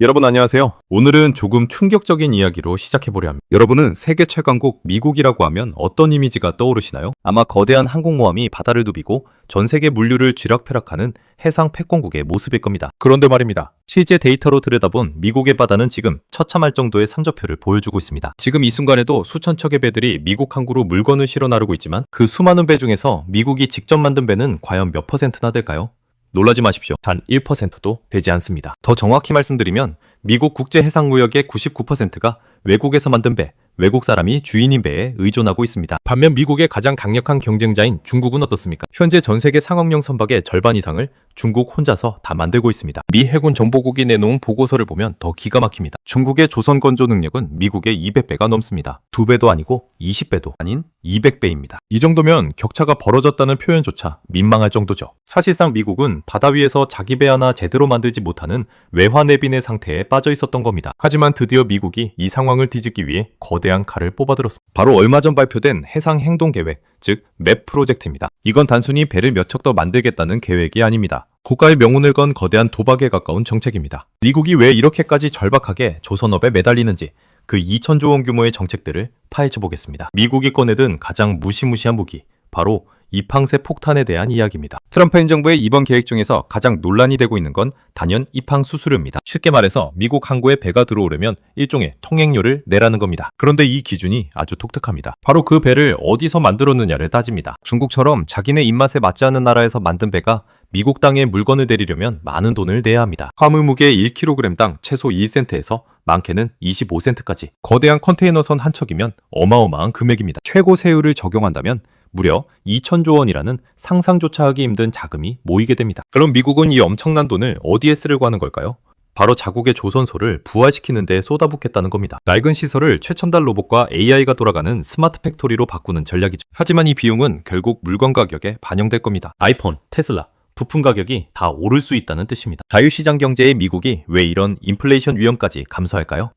여러분 안녕하세요. 오늘은 조금 충격적인 이야기로 시작해보려 합니다. 여러분은 세계 최강국 미국이라고 하면 어떤 이미지가 떠오르시나요? 아마 거대한 항공모함이 바다를 누비고 전 세계 물류를 쥐락펴락하는 해상 패권국의 모습일 겁니다. 그런데 말입니다. 실제 데이터로 들여다본 미국의 바다는 지금 처참할 정도의 산적표를 보여주고 있습니다. 지금 이 순간에도 수천 척의 배들이 미국 항구로 물건을 실어 나르고 있지만 그 수많은 배 중에서 미국이 직접 만든 배는 과연 몇 %나 될까요? 놀라지 마십시오. 단 1%도 되지 않습니다. 더 정확히 말씀드리면 미국 국제해상무역의 99%가 외국에서 만든 배, 외국 사람이 주인인 배에 의존하고 있습니다. 반면 미국의 가장 강력한 경쟁자인 중국은 어떻습니까? 현재 전 세계 상업용 선박의 절반 이상을 중국 혼자서 다 만들고 있습니다. 미 해군 정보국이 내놓은 보고서를 보면 더 기가 막힙니다. 중국의 조선 건조 능력은 미국의 200배가 넘습니다. 2배도 아니고 20배도 아닌 200배입니다. 이 정도면 격차가 벌어졌다는 표현조차 민망할 정도죠. 사실상 미국은 바다 위에서 자기 배 하나 제대로 만들지 못하는 외화내빈의 상태에 빠져 있었던 겁니다. 하지만 드디어 미국이 이 상황을 뒤집기 위해 거대한 칼을 뽑아들었습니다. 바로 얼마 전 발표된 해상행동계획, 즉 맵 프로젝트입니다. 이건 단순히 배를 몇 척 더 만들겠다는 계획이 아닙니다. 국가의 명운을 건 거대한 도박에 가까운 정책입니다. 미국이 왜 이렇게까지 절박하게 조선업에 매달리는지 그 2천조 원 규모의 정책들을 파헤쳐 보겠습니다. 미국이 꺼내든 가장 무시무시한 무기, 바로 이팡세 폭탄에 대한 이야기입니다. 트럼프 행정부의 이번 계획 중에서 가장 논란이 되고 있는 건 단연 이팡 수수료입니다. 쉽게 말해서 미국 항구에 배가 들어오려면 일종의 통행료를 내라는 겁니다. 그런데 이 기준이 아주 독특합니다. 바로 그 배를 어디서 만들었느냐를 따집니다. 중국처럼 자기네 입맛에 맞지 않는 나라에서 만든 배가 미국 땅에 물건을 내리려면 많은 돈을 내야 합니다. 화물 무게 1kg당 최소 1센트에서 많게는 25센트까지. 거대한 컨테이너선 한 척이면 어마어마한 금액입니다. 최고 세율을 적용한다면 무려 2천조 원이라는 상상조차 하기 힘든 자금이 모이게 됩니다. 그럼 미국은 이 엄청난 돈을 어디에 쓰려고 하는 걸까요? 바로 자국의 조선소를 부활시키는 데 쏟아붓겠다는 겁니다. 낡은 시설을 최첨단 로봇과 AI가 돌아가는 스마트 팩토리로 바꾸는 전략이죠. 하지만 이 비용은 결국 물건 가격에 반영될 겁니다. 아이폰, 테슬라, 부품 가격이 다 오를 수 있다는 뜻입니다. 자유시장 경제의 미국이 왜 이런 인플레이션 위험까지 감수할까요?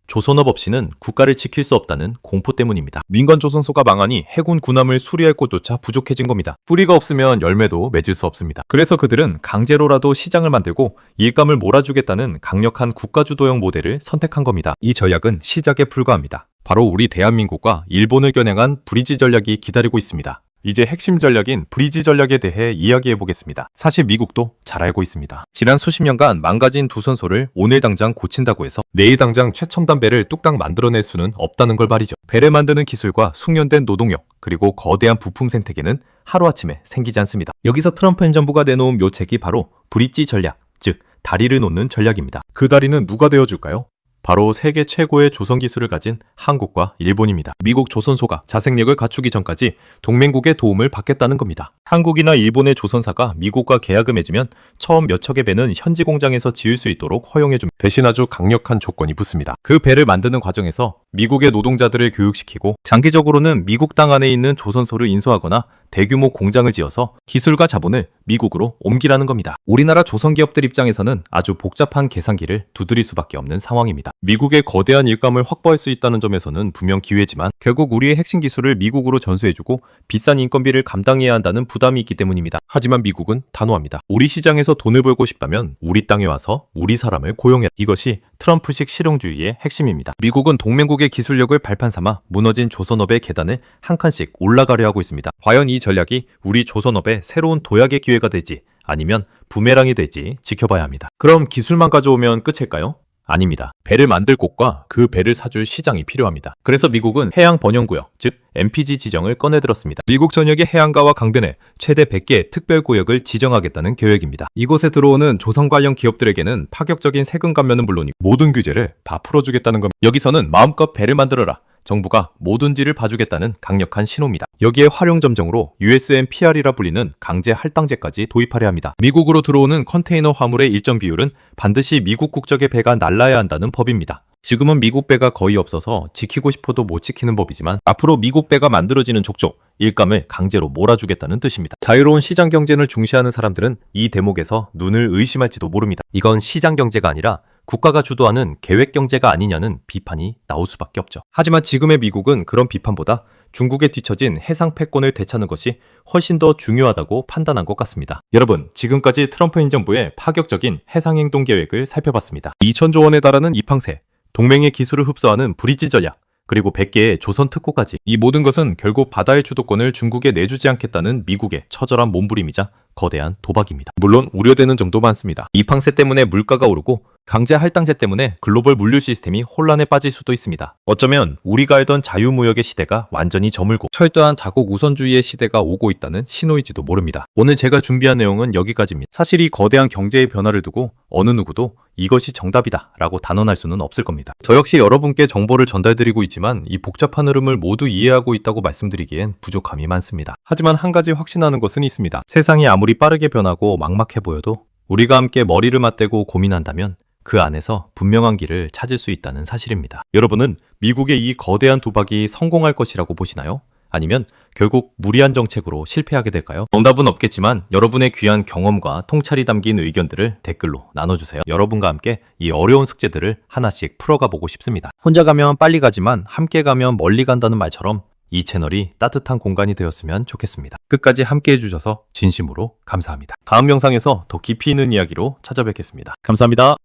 조선업 없이는 국가를 지킬 수 없다는 공포 때문입니다. 민간 조선소가 망하니 해군 군함을 수리할 곳조차 부족해진 겁니다. 뿌리가 없으면 열매도 맺을 수 없습니다. 그래서 그들은 강제로라도 시장을 만들고 일감을 몰아주겠다는 강력한 국가주도형 모델을 선택한 겁니다. 이 전략은 시작에 불과합니다. 바로 우리 대한민국과 일본을 겨냥한 브리지 전략이 기다리고 있습니다. 이제 핵심 전략인 브리지 전략에 대해 이야기해 보겠습니다. 사실 미국도 잘 알고 있습니다. 지난 수십 년간 망가진 두 선소를 오늘 당장 고친다고 해서 내일 당장 최첨단 배를 뚝딱 만들어낼 수는 없다는 걸 말이죠. 배를 만드는 기술과 숙련된 노동력, 그리고 거대한 부품 생태계는 하루아침에 생기지 않습니다. 여기서 트럼프 행정부가 내놓은 묘책이 바로 브리지 전략, 즉 다리를 놓는 전략입니다. 그 다리는 누가 되어줄까요? 바로 세계 최고의 조선 기술을 가진 한국과 일본입니다. 미국 조선소가 자생력을 갖추기 전까지 동맹국의 도움을 받겠다는 겁니다. 한국이나 일본의 조선사가 미국과 계약을 맺으면 처음 몇 척의 배는 현지 공장에서 지을 수 있도록 허용해줍니다. 대신 아주 강력한 조건이 붙습니다. 그 배를 만드는 과정에서 미국의 노동자들을 교육시키고 장기적으로는 미국 땅 안에 있는 조선소를 인수하거나 대규모 공장을 지어서 기술과 자본을 미국으로 옮기라는 겁니다. 우리나라 조선기업들 입장에서는 아주 복잡한 계산기를 두드릴 수밖에 없는 상황입니다. 미국의 거대한 일감을 확보할 수 있다는 점에서는 분명 기회지만 결국 우리의 핵심 기술을 미국으로 전수해주고 비싼 인건비를 감당해야 한다는 부담이 있기 때문입니다. 하지만 미국은 단호합니다. 우리 시장에서 돈을 벌고 싶다면 우리 땅에 와서 우리 사람을 고용해라. 이것이 트럼프식 실용주의의 핵심입니다. 미국은 동맹국의 기술력을 발판 삼아 무너진 조선업의 계단을 한 칸씩 올라가려 하고 있습니다. 과연 이 전략이 우리 조선업의 새로운 도약의 기회가 될지 아니면 부메랑이 될지 지켜봐야 합니다. 그럼 기술만 가져오면 끝일까요? 아닙니다. 배를 만들 곳과 그 배를 사줄 시장이 필요합니다. 그래서 미국은 해양 번영구역, 즉 MPG 지정을 꺼내들었습니다. 미국 전역의 해안가와 강변에 최대 100개의 특별구역을 지정하겠다는 계획입니다. 이곳에 들어오는 조선 관련 기업들에게는 파격적인 세금 감면은 물론이고 모든 규제를 다 풀어주겠다는 겁니다. 여기서는 마음껏 배를 만들어라. 정부가 뭐든지를 봐주겠다는 강력한 신호입니다. 여기에 활용점정으로 USMPR이라 불리는 강제 할당제까지 도입하려 합니다. 미국으로 들어오는 컨테이너 화물의 일정 비율은 반드시 미국 국적의 배가 날라야 한다는 법입니다. 지금은 미국 배가 거의 없어서 지키고 싶어도 못 지키는 법이지만 앞으로 미국 배가 만들어지는 족족 일감을 강제로 몰아주겠다는 뜻입니다. 자유로운 시장 경쟁을 중시하는 사람들은 이 대목에서 눈을 의심할지도 모릅니다. 이건 시장 경제가 아니라 국가가 주도하는 계획 경제가 아니냐는 비판이 나올 수밖에 없죠. 하지만 지금의 미국은 그런 비판보다 중국에 뒤처진 해상 패권을 되찾는 것이 훨씬 더 중요하다고 판단한 것 같습니다. 여러분, 지금까지 트럼프 행정부의 파격적인 해상 행동 계획을 살펴봤습니다. 2,000조 원에 달하는 이팡세, 동맹의 기술을 흡수하는 브리지 전략, 그리고 100개의 조선 특구까지. 이 모든 것은 결국 바다의 주도권을 중국에 내주지 않겠다는 미국의 처절한 몸부림이자 거대한 도박입니다. 물론 우려되는 점도 많습니다. 이팡세 때문에 물가가 오르고 강제 할당제 때문에 글로벌 물류 시스템이 혼란에 빠질 수도 있습니다. 어쩌면 우리가 알던 자유무역의 시대가 완전히 저물고 철저한 자국 우선주의의 시대가 오고 있다는 신호일지도 모릅니다. 오늘 제가 준비한 내용은 여기까지입니다. 사실 이 거대한 경제의 변화를 두고 어느 누구도 이것이 정답이다 라고 단언할 수는 없을 겁니다. 저 역시 여러분께 정보를 전달드리고 있지만 이 복잡한 흐름을 모두 이해하고 있다고 말씀드리기엔 부족함이 많습니다. 하지만 한 가지 확신하는 것은 있습니다. 세상이 아무리 빠르게 변하고 막막해 보여도 우리가 함께 머리를 맞대고 고민한다면 그 안에서 분명한 길을 찾을 수 있다는 사실입니다. 여러분은 미국의 이 거대한 도박이 성공할 것이라고 보시나요? 아니면 결국 무리한 정책으로 실패하게 될까요? 정답은 없겠지만 여러분의 귀한 경험과 통찰이 담긴 의견들을 댓글로 나눠주세요. 여러분과 함께 이 어려운 숙제들을 하나씩 풀어가 보고 싶습니다. 혼자 가면 빨리 가지만 함께 가면 멀리 간다는 말처럼 이 채널이 따뜻한 공간이 되었으면 좋겠습니다. 끝까지 함께 해주셔서 진심으로 감사합니다. 다음 영상에서 더 깊이 있는 이야기로 찾아뵙겠습니다. 감사합니다.